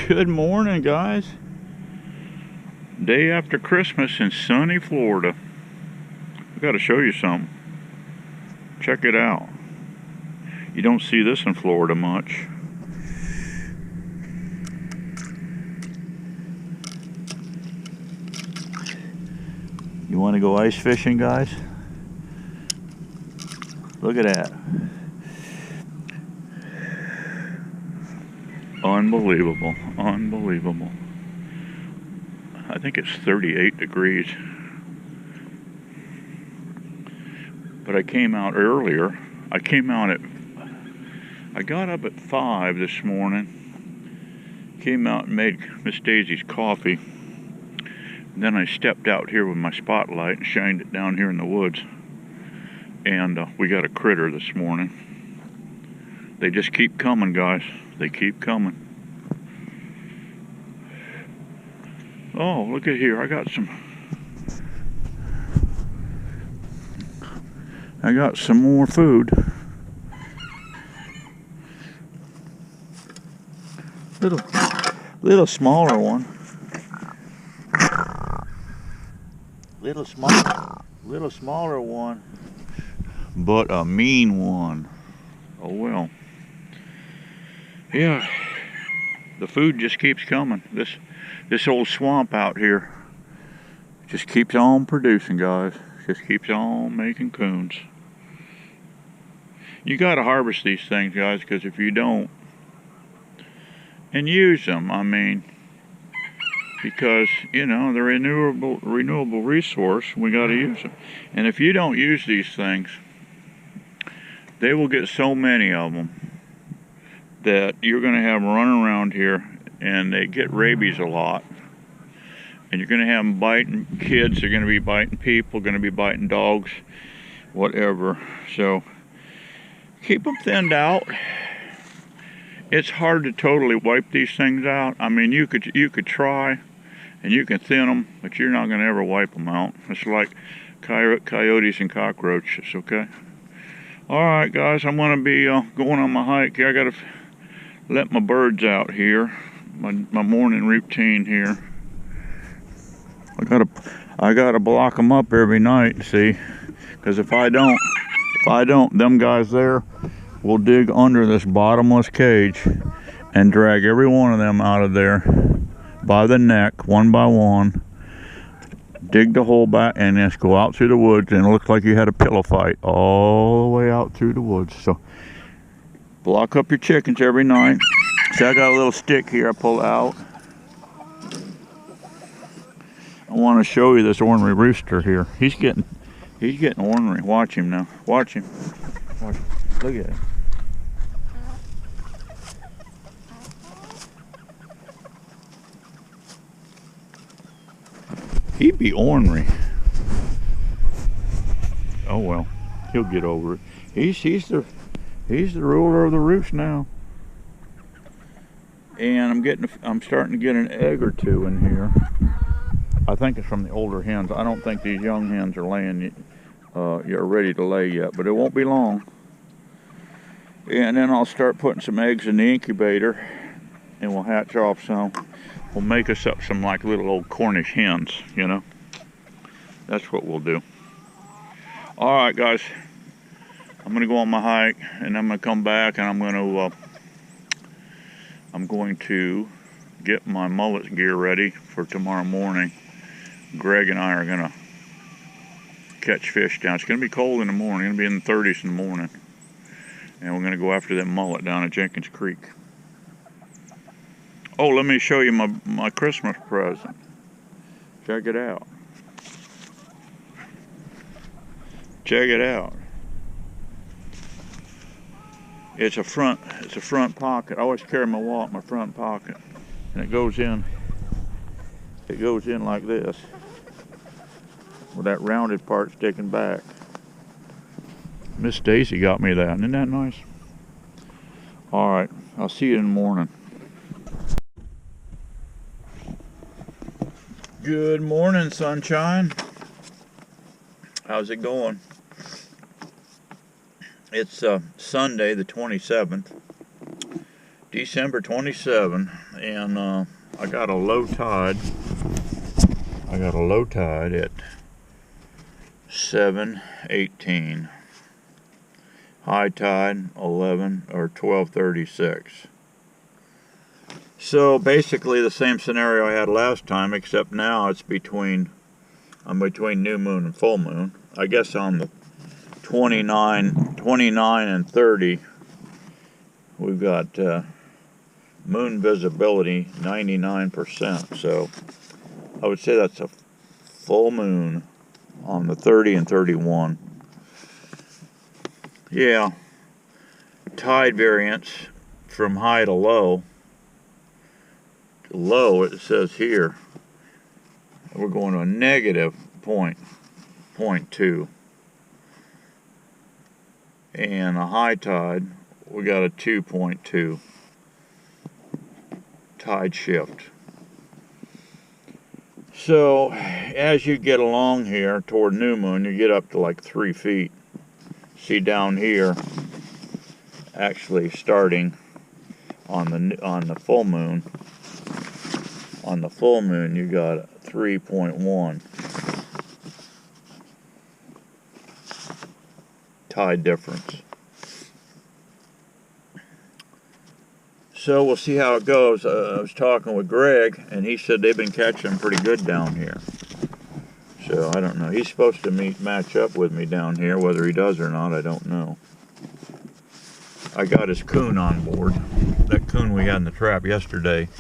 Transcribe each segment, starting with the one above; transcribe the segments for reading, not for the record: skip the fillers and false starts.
Good morning, guys. Day after Christmas in sunny Florida. I gotta show you something. Check it out. You don't see this in Florida much. You want to go ice fishing, guys? Look at that. Unbelievable, unbelievable. I think it's 38 degrees. But I came out earlier. I got up at 5 this morning. Came out and made Miss Daisy's coffee. And then I stepped out here with my spotlight and shined it down here in the woods. And we got a critter this morning. They just keep coming, guys. They keep coming. Oh, look at here. I got some more food. Little smaller one. Little smaller one. But a mean one. Oh well. Yeah. The food just keeps coming. This old swamp out here just keeps on producing, guys. Just keeps on making coons. You got to harvest these things, guys, because if you don't, and use them, I mean, because, you know, they're a renewable resource, we got to use them. And if you don't use these things, they will get so many of them that you're going to have running around here, and they get rabies a lot. And you're going to have them biting kids, they're going to be biting people, going to be biting dogs, whatever. So keep them thinned out. It's hard to totally wipe these things out. I mean, you could try, and you can thin them, but you're not going to ever wipe them out. It's like coyotes and cockroaches, okay? All right, guys, I'm going to be going on my hike here. I got to let my birds out here. My morning routine here. I gotta block them up every night, see, because if I don't, them guys there will dig under this bottomless cage and drag every one of them out of there by the neck, one by one, dig the hole back, and just go out through the woods, and it looks like you had a pillow fight all the way out through the woods. So block up your chickens every night. See, I got a little stick here I pull out. I want to show you this ornery rooster here. He's getting ornery. Watch him now. Watch him. Watch him. Look at him. He'd be ornery. Oh well, he'll get over it. He's the ruler of the roost now. And I'm starting to get an egg or two in here. I think it's from the older hens. I don't think these young hens are laying you're ready to lay yet, but it won't be long. And then I'll start putting some eggs in the incubator, and we'll hatch off some. We'll make us up some like little old Cornish hens, you know. That's what we'll do. All right, guys. I'm gonna go on my hike, and I'm gonna come back, and I'm going to get my mullet gear ready for tomorrow morning. Greg and I are gonna catch fish down. It's gonna be cold in the morning. It's gonna be in the 30s in the morning, and we're gonna go after that mullet down at Jenkins Creek. Oh, let me show you my Christmas present. Check it out. Check it out. It's a front pocket. I always carry my wallet in my front pocket, and it goes in like this, with that rounded part sticking back. Miss Daisy got me that. Isn't that nice? All right, I'll see you in the morning. Good morning, sunshine. How's it going? It's Sunday the 27th, December 27, and I got a low tide. I got a low tide at 7:18. High tide 12:36. So basically the same scenario I had last time, except now it's between new moon and full moon. I guess on the 29 and 30 we've got moon visibility 99%. So I would say that's a full moon on the 30 and 31. Yeah, tide variance from high to low. Low, it says here, we're going to a negative 0.2. And a high tide, we got a 2.2 tide shift. So as you get along here toward new moon, you get up to like 3 feet. See down here, actually starting on the full moon. On the full moon, you got 3.1 tide difference. So we'll see how it goes. I was talking with Greg, and he said they've been catching pretty good down here. So I don't know. He's supposed to match up with me down here. Whether he does or not, I don't know. I got his coon on board. That coon we had in the trap yesterday,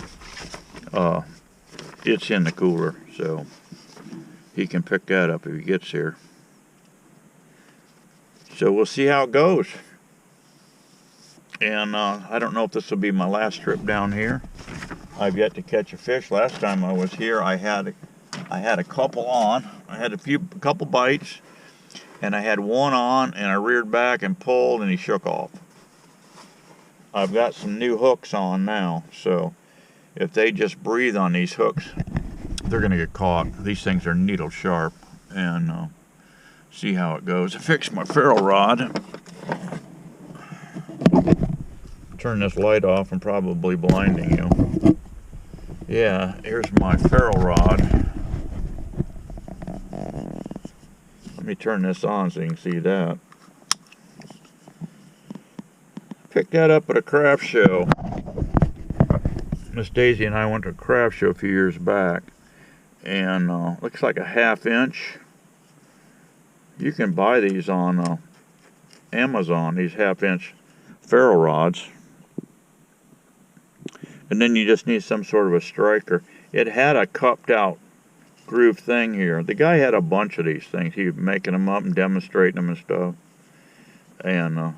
it's in the cooler, so he can pick that up if he gets here. So we'll see how it goes. And I don't know if this will be my last trip down here. I've yet to catch a fish. Last time I was here, I had a couple on. I had a couple bites, and I had one on, and I reared back and pulled, and he shook off. I've got some new hooks on now, so if they just breathe on these hooks, they're going to get caught. These things are needle sharp, and see how it goes. I fixed my ferrule rod. Turn this light off. I'm probably blinding you. Yeah, here's my ferrule rod. Let me turn this on so you can see that. Picked that up at a craft show. Miss Daisy and I went to a craft show a few years back, and looks like a 1/2 inch. You can buy these on Amazon, these 1/2 inch ferrule rods, and then you just need some sort of a striker. It had a cupped out groove thing here. The guy had a bunch of these things. He was making them up and demonstrating them and stuff, and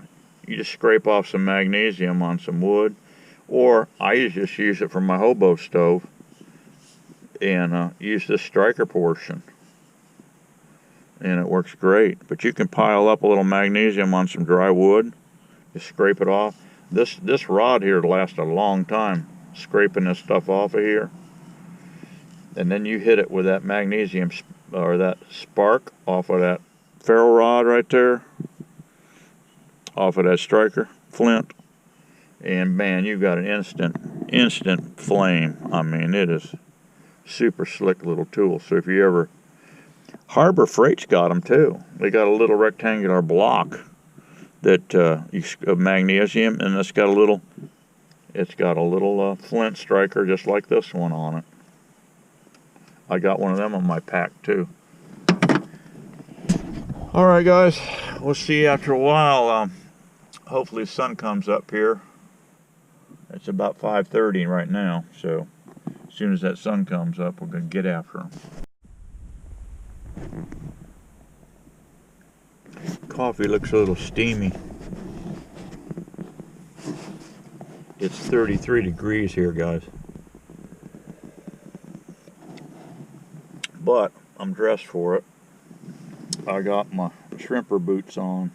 you just scrape off some magnesium on some wood. Or I just use it for my hobo stove and use this striker portion. And it works great. But you can pile up a little magnesium on some dry wood. Just scrape it off. This rod here lasts a long time, scraping this stuff off of here. And then you hit it with that magnesium or that spark off of that ferrule rod right there. Off of that striker flint. And man, you've got an instant flame. I mean, it is super slick little tool. So if you ever, Harbor Freight's got them too. They got a little rectangular block that of magnesium, and it's got a little flint striker just like this one on it. I got one of them on my pack too. All right, guys, we'll see you after a while. Hopefully the sun comes up here. It's about 5:30 right now, so as soon as that sun comes up, we're going to get after them. Coffee looks a little steamy. It's 33 degrees here, guys. But I'm dressed for it. I got my shrimper boots on,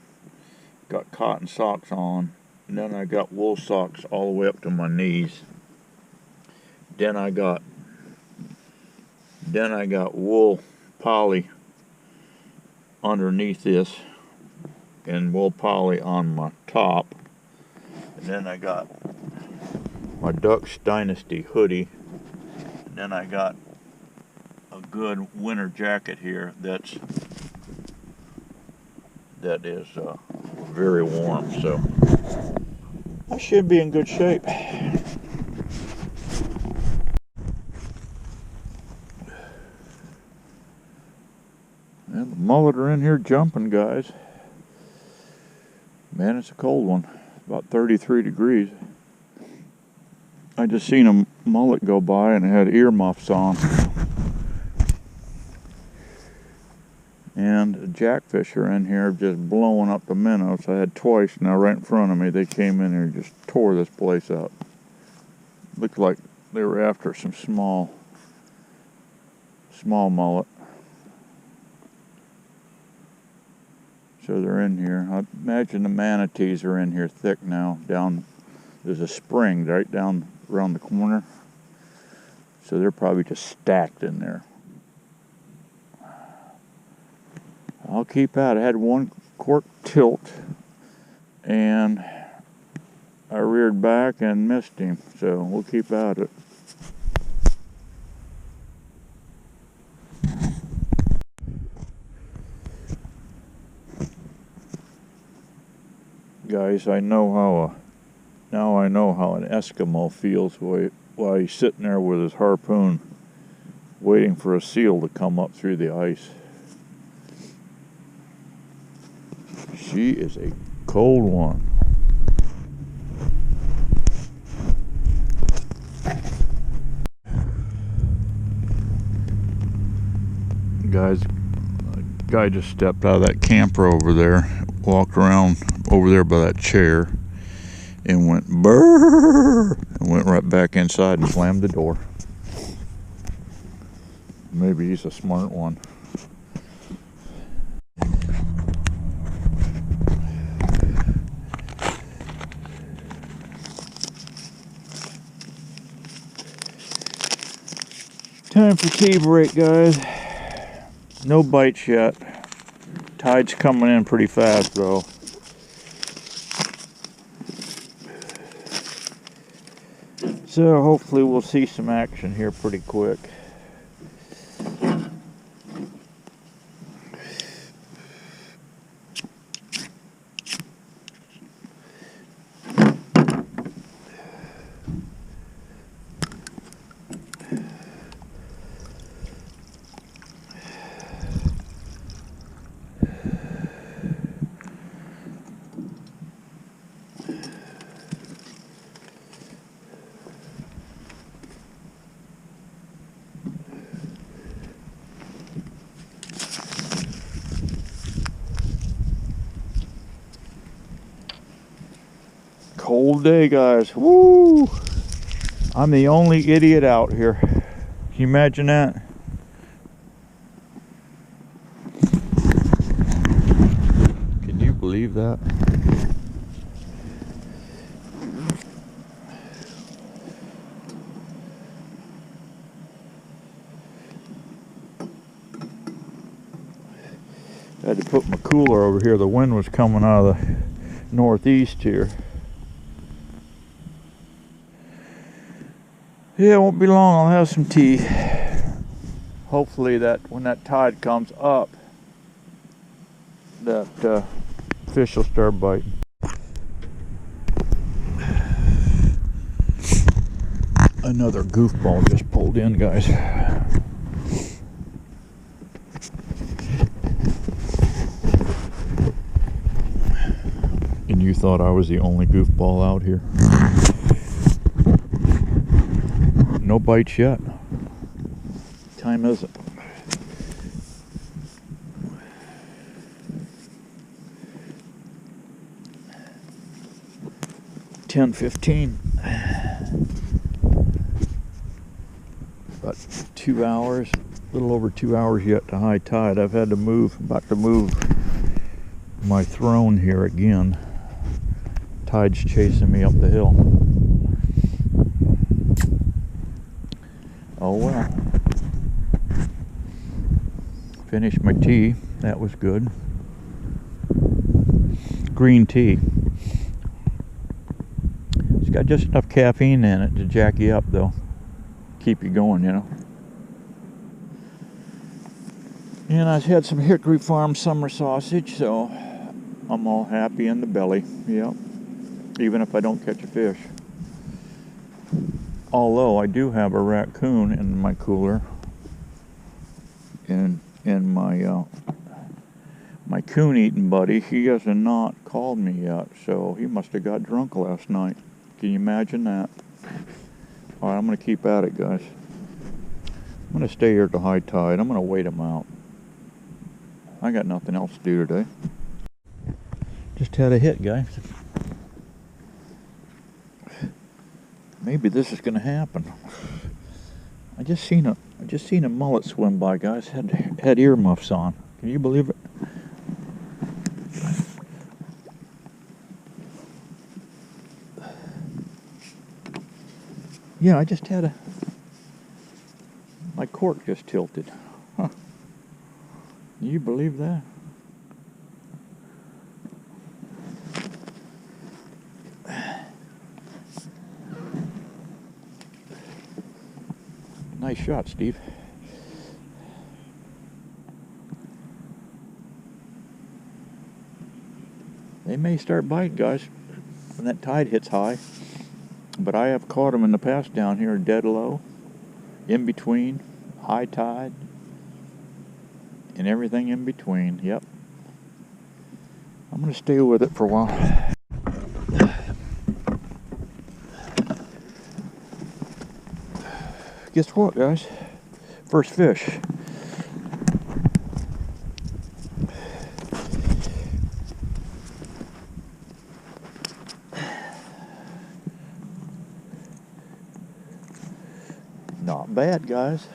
got cotton socks on, and then I got wool socks all the way up to my knees. Then I got wool poly underneath this and wool poly on my top. And then I got my Ducks Dynasty hoodie. And then I got a good winter jacket here that is very warm, so I should be in good shape. And the mullet are in here jumping, guys. Man, it's a cold one. About 33 degrees. I just seen a mullet go by and it had earmuffs on. And jackfish are in here just blowing up the minnows. I had twice now right in front of me. They came in here and just tore this place up. Looked like they were after some small mullet. So they're in here. I imagine the manatees are in here thick now. There's a spring right down around the corner. So they're probably just stacked in there. I'll keep at it. I had one cork tilt and I reared back and missed him. So we'll keep at it. Guys, now I know how an Eskimo feels while he's sitting there with his harpoon waiting for a seal to come up through the ice. She is a cold one. Guys, a guy just stepped out of that camper over there, walked around over there by that chair, and went brrrr, and went right back inside and slammed the door. Maybe he's a smart one. Time for tea break, guys. No bites yet. Tide's coming in pretty fast, though. So hopefully we'll see some action here pretty quick. Cold day, guys. Woo! I'm the only idiot out here. Can you imagine that? Can you believe that? I had to put my cooler over here. The wind was coming out of the northeast here. Yeah, it won't be long. I'll have some tea. Hopefully that when that tide comes up, that fish will start biting. Another goofball just pulled in, guys. And you thought I was the only goofball out here. No bites yet. Time is it? $10:15. About 2 hours, a little over 2 hours yet to high tide. I've had to move, about to move my throne here again. Tide's chasing me up the hill. Oh well. Finished my tea. That was good. Green tea. It's got Got just enough caffeine in it to jack you up, though. Keep you going, you know. And I had some Hickory Farm summer sausage, so I'm all happy in the belly. Yep. Even if I don't catch a fish. Although I do have a raccoon in my cooler. And my my coon eating buddy, he has not called me yet, so he must have got drunk last night. Can you imagine that? Alright, I'm going to keep at it, guys. I'm going to stay here at the high tide. I'm going to wait him out. I got nothing else to do today. Just had a hit, guys. Maybe this is going to happen. I just seen a mullet swim by, guys. Had earmuffs on. Can you believe it? Yeah, I just had my cork just tilted. Huh. Can you believe that? Nice shot, Steve. They may start biting, guys, when that tide hits high. But I have caught them in the past down here dead low, in between, high tide, and everything in between. Yep. I'm going to stay with it for a while. Guess what, guys? First fish. Not bad, guys.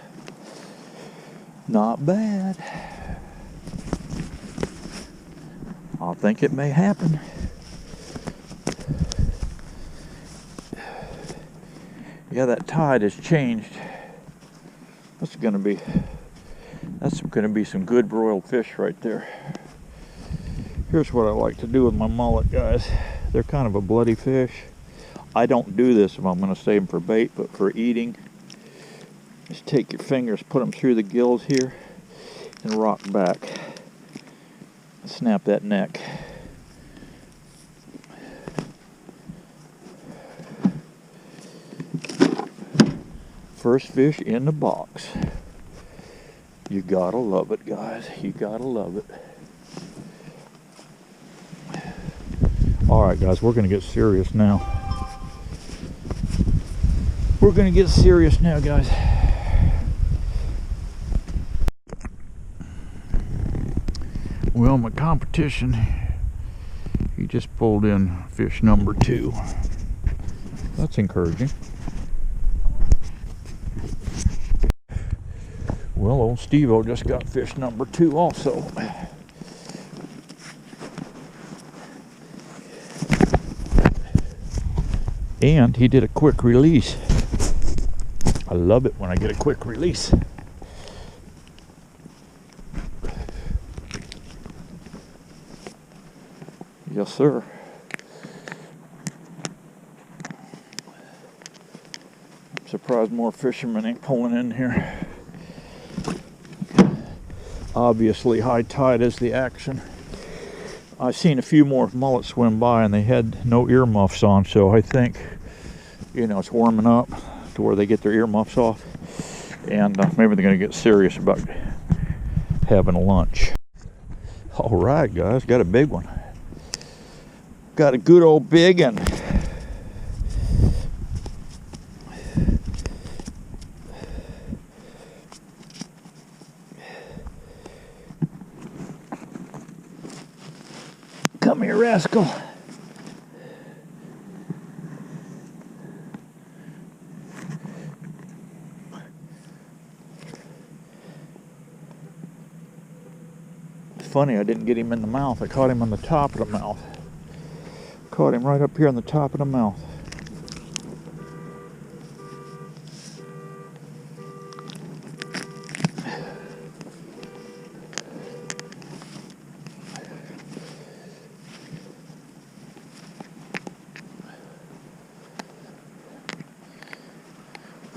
Not bad. I think it may happen. Yeah, that tide has changed. That's gonna be some good broiled fish right there. Here's what I like to do with my mullet, guys. They're kind of a bloody fish. I don't do this if I'm gonna save them for bait, but for eating, just take your fingers, put them through the gills here, and rock back. Snap that neck. First fish in the box. You gotta love it, guys. You gotta love it. Alright, guys, we're gonna get serious now. We're gonna get serious now, guys. Well, my competition, he just pulled in fish number 2. That's encouraging. Well, old Steve-O just got fish number 2 also. And he did a quick release. I love it when I get a quick release. Yes, sir. I'm surprised more fishermen ain't pulling in here. Obviously, high tide is the action. I've seen a few more mullets swim by and they had no earmuffs on, so I think, you know, it's warming up to where they get their earmuffs off, and maybe they're going to get serious about having lunch. All right, guys, got a big one. Got a good old big one. Come here, rascal. It's funny, I didn't get him in the mouth. I caught him on the top of the mouth. Caught him right up here on the top of the mouth.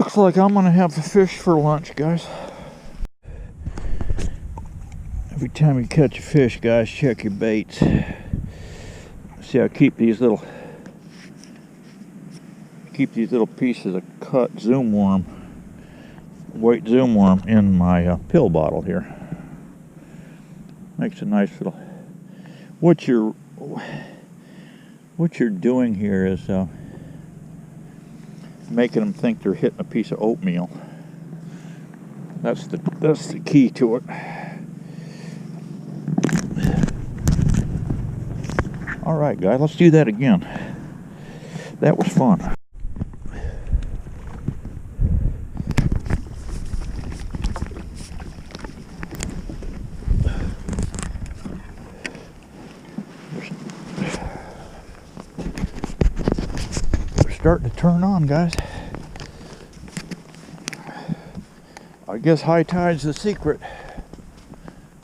Looks like I'm gonna have the fish for lunch, guys. Every time you catch a fish, guys, check your baits. See, I keep these little pieces of cut zoom worm, white zoom worm, in my pill bottle here. Makes a nice little. What you're doing here is making them think they're hitting a piece of oatmeal. That's the key to it. All right, guys, let's do that again. That was fun. We're starting to turn on, guys. I guess high tide's the secret.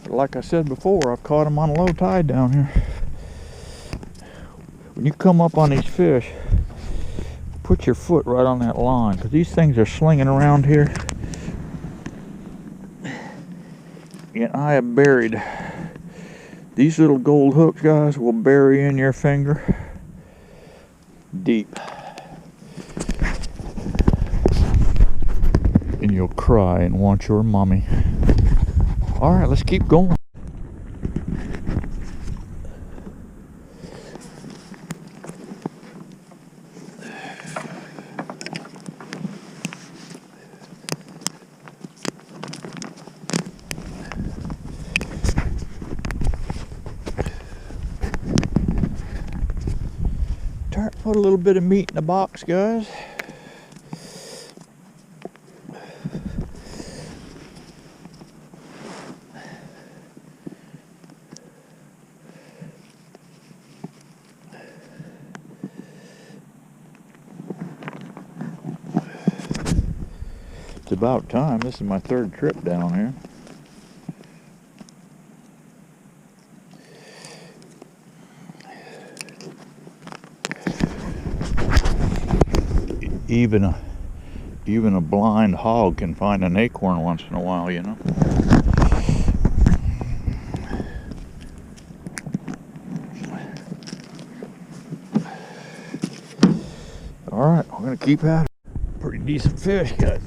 But like I said before, I've caught them on low tide down here. When you come up on these fish, put your foot right on that line, because these things are slinging around here. And I have buried, these little gold hooks, guys, will bury in your finger deep. And you'll cry and want your mommy. All right, let's keep going. Put a little bit of meat in the box, guys. It's about time. This is my third trip down here. Even a blind hog can find an acorn once in a while, you know. All right, we're gonna keep at it. Pretty decent fish, guys.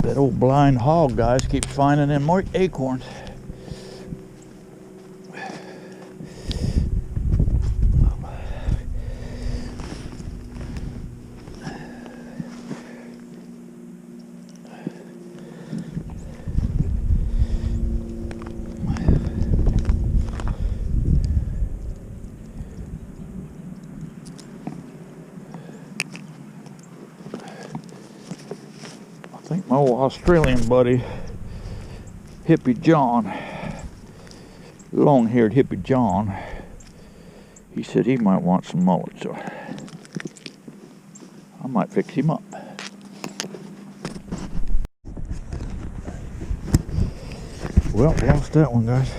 That old blind hog, guys, keeps finding them more acorns. I think my old Australian buddy, Hippie John, long-haired Hippie John, he said he might want some mullet, so I might fix him up. Well, lost that one, guys.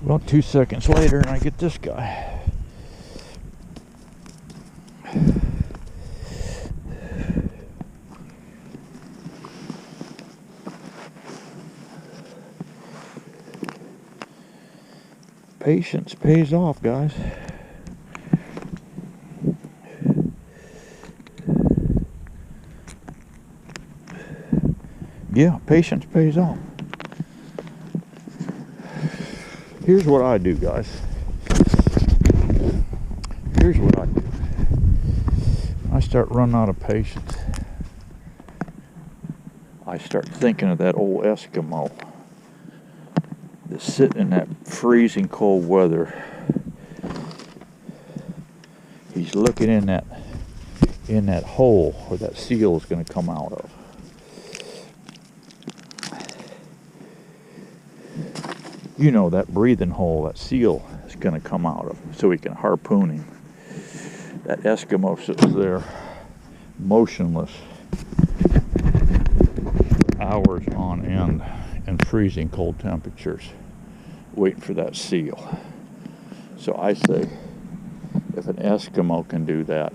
Well, 2 seconds later, and I get this guy. Patience pays off, guys. Yeah, patience pays off. Here's what I do, guys. Here's what I do. I start running out of patience. I start thinking of that old Eskimo that's sitting in that freezing cold weather. He's looking in that hole where that seal is going to come out of. You know, that breathing hole that seal is going to come out of, so he can harpoon him. That Eskimo sits there motionless for hours on end in freezing cold temperatures, waiting for that seal. So I say, if an Eskimo can do that,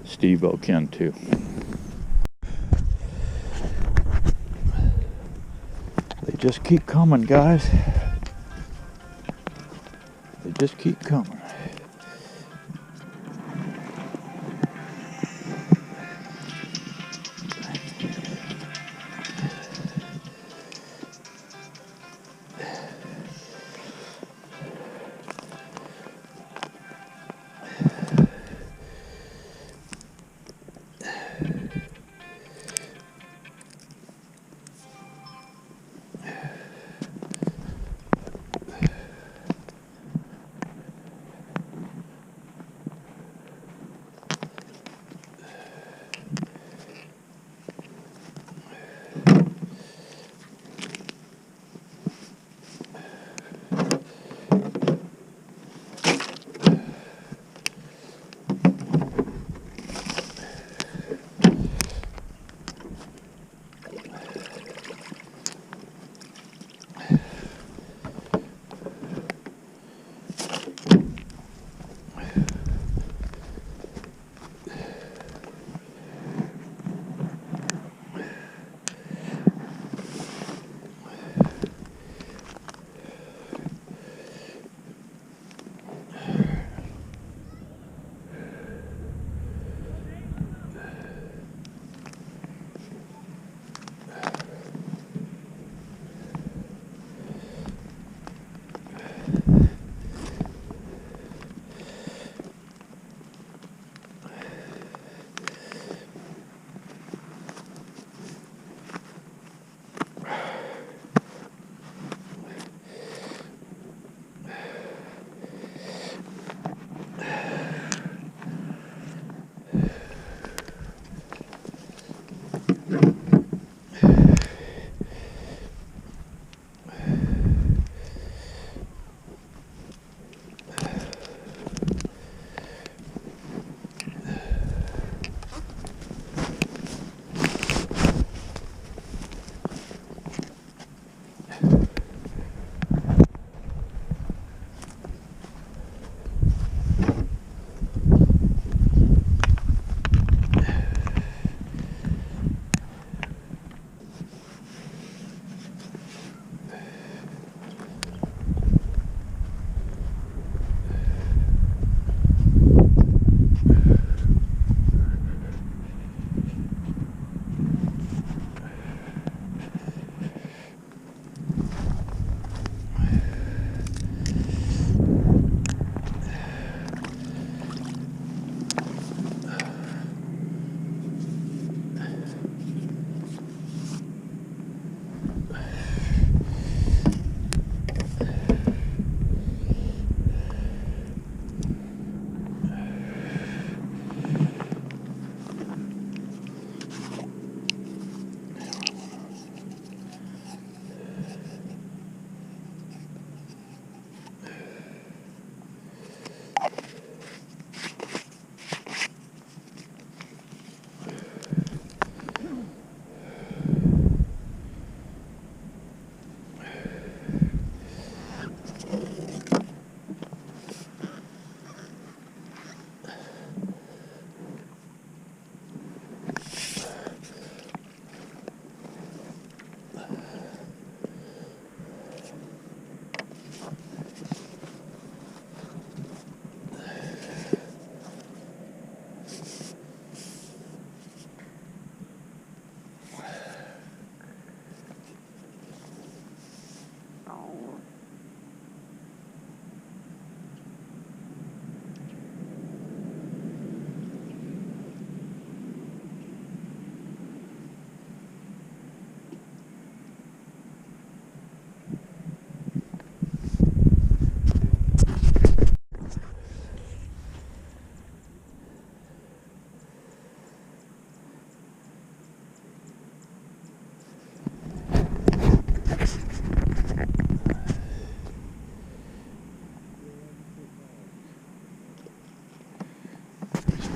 Steve-O can too. They just keep coming, guys. They just keep coming.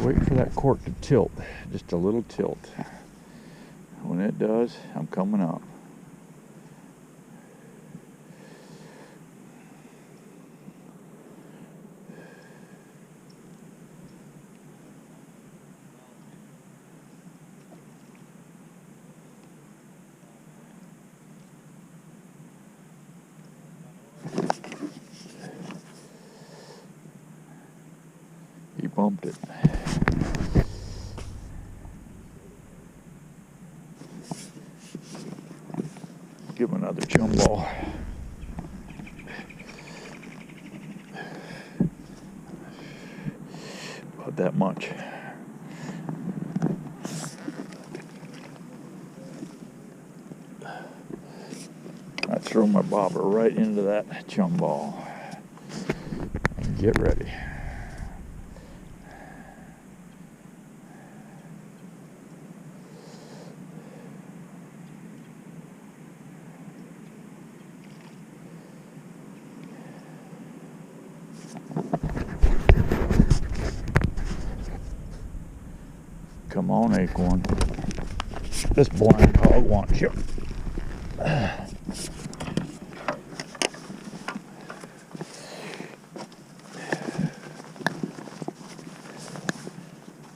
Wait for that cork to tilt, just a little tilt. When it does, I'm coming up. He bumped it. Give him another chum ball. About that much. I throw my bobber right into that chum ball. And get ready. Come on, acorn. This blind hog wants you.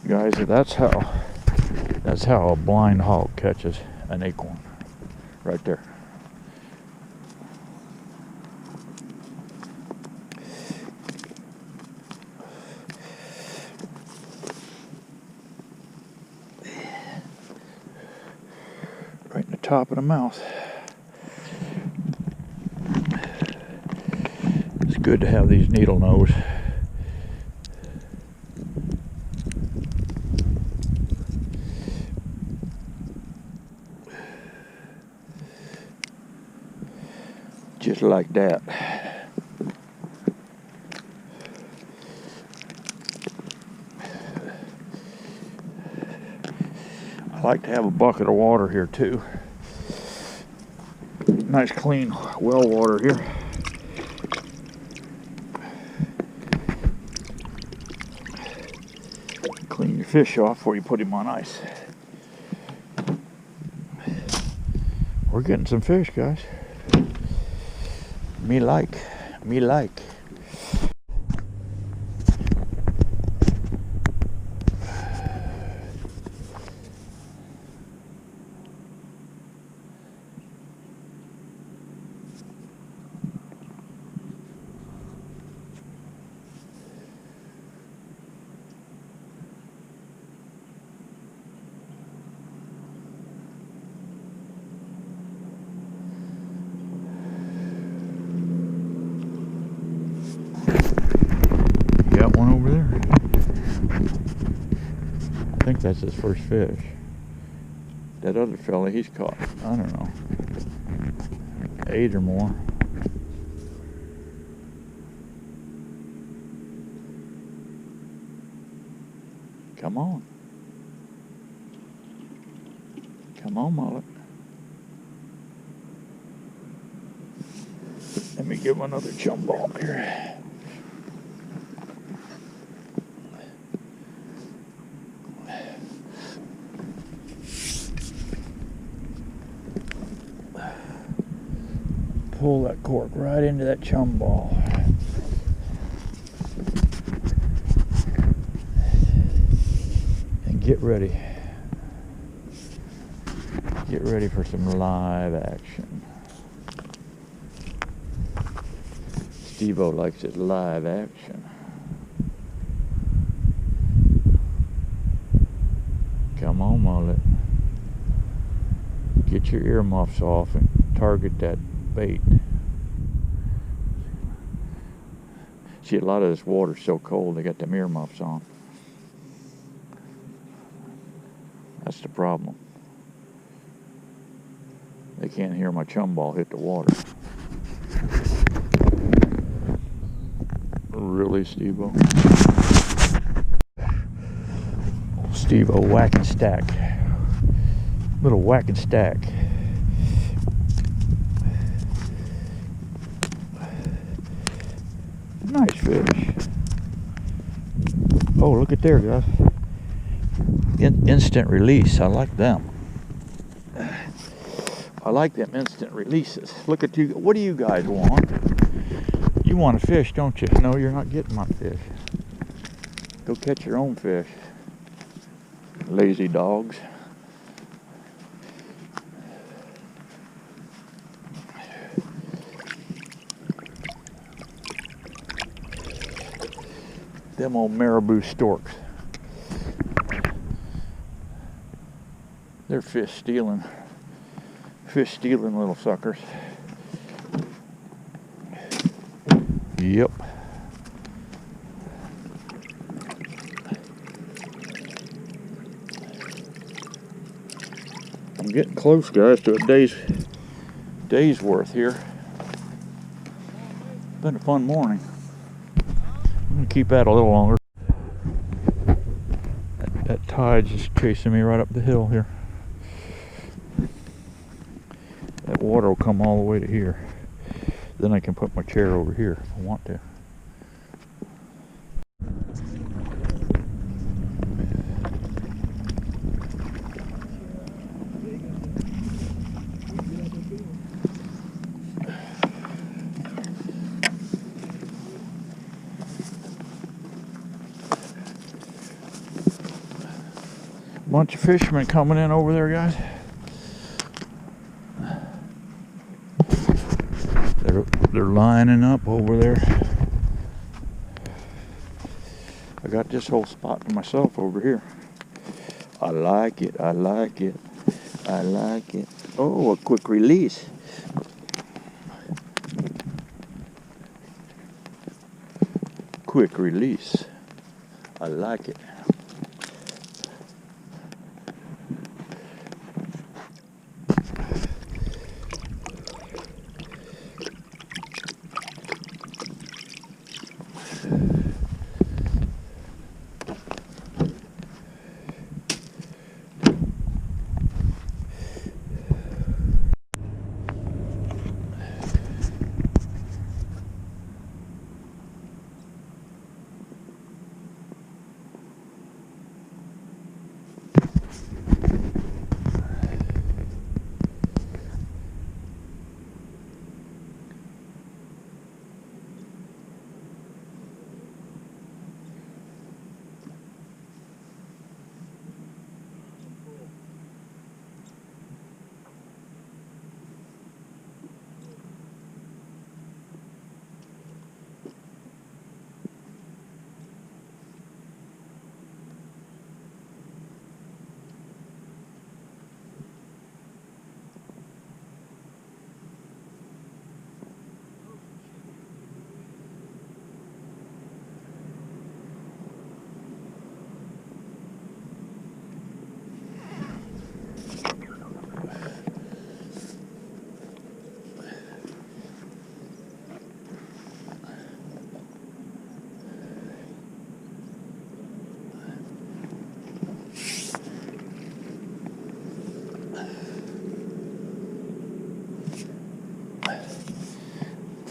Guys, that's how a blind hog catches an acorn. Right there. Right in the top of the mouth. It's good to have these needle nose. Just like that. I like to have a bucket of water here too. Nice clean well water here. Clean your fish off before you put him on ice. We're getting some fish, guys. Me like. One over there. I think that's his first fish. That other fella he's caught, I don't know, 8 or more. Come on. Come on, mullet. Let me give him another chum ball here. Pull that cork right into that chum ball. And get ready. Get ready for some live action. Steve-O likes it live action. Come on, mullet. Get your earmuffs off and target that bait. See, a lot of this water's so cold they got them earmuffs on. That's the problem. They can't hear my chum ball hit the water. Really, Steve-O? Steve-O whack and stack. Little whack and stack. Nice fish. Oh, look at there, guys. instant release. I like them. I like them instant releases. Look at you. What do you guys want? You want a fish, don't you? No, you're not getting my fish. Go catch your own fish. Lazy dogs. Them old marabou storks. They're fish stealing little suckers. Yep. I'm getting close, guys, to a day's worth here. Been a fun morning. I'm gonna keep that a little longer. That tide's just chasing me right up the hill here. That water will come all the way to here. Then I can put my chair over here if I want to. Bunch of fishermen coming in over there, guys. They're lining up over there. I got this whole spot for myself over here. I like it. I like it. I like it. Oh, a quick release. Quick release. I like it.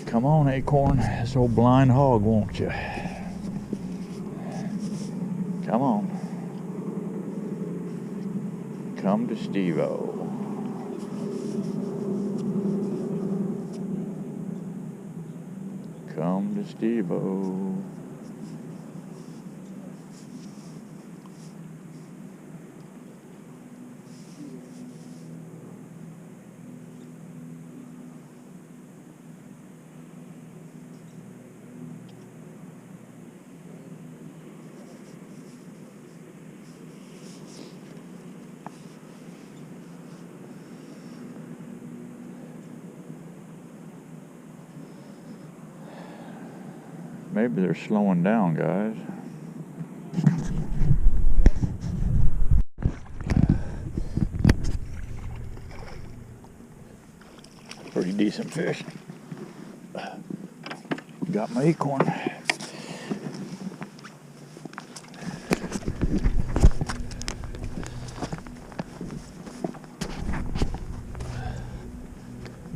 Come on, Acorn. This old blind hog, won't you? Come on. Come to Steve-O. Come to Steve-O. Maybe they're slowing down, guys. Pretty decent fish. Got my acorn.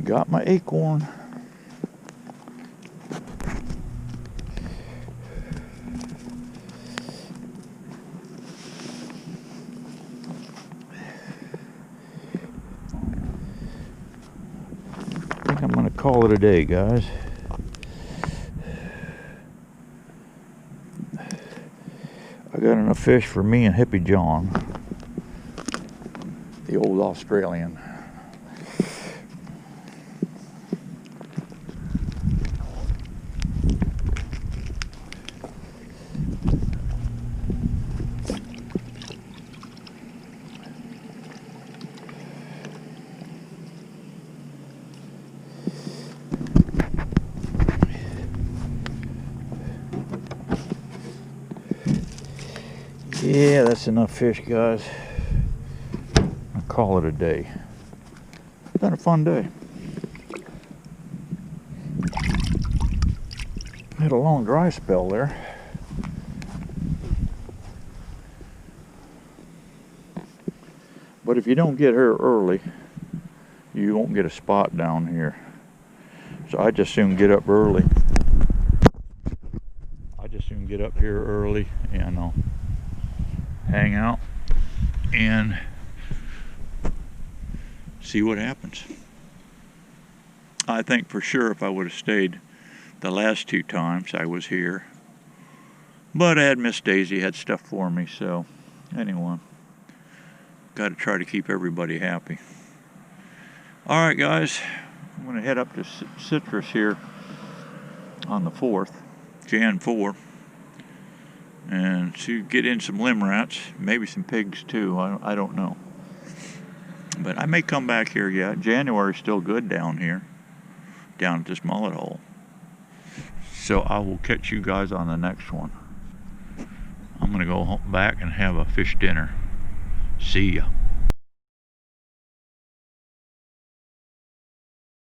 Got my acorn. I'm gonna call it a day, guys. I got enough fish for me and Hippie John, the old Australian. Yeah, that's enough fish, guys. I'll call it a day. It's been a fun day. Had a long dry spell there. But if you don't get here early, you won't get a spot down here. So I just soon get up early. I just soon get up here early and I'll hang out and see what happens. I think for sure if I would have stayed the last 2 times I was here, but I had Miss Daisy had stuff for me, so anyway, got to try to keep everybody happy. All right, guys, I'm going to head up to Citrus here on the 4th, Jan 4. And to get in some limb rats, maybe some pigs too, I don't know. But I may come back here yet. January's still good down here, down at this mullet hole. So I will catch you guys on the next one. I'm gonna go back and have a fish dinner. See ya.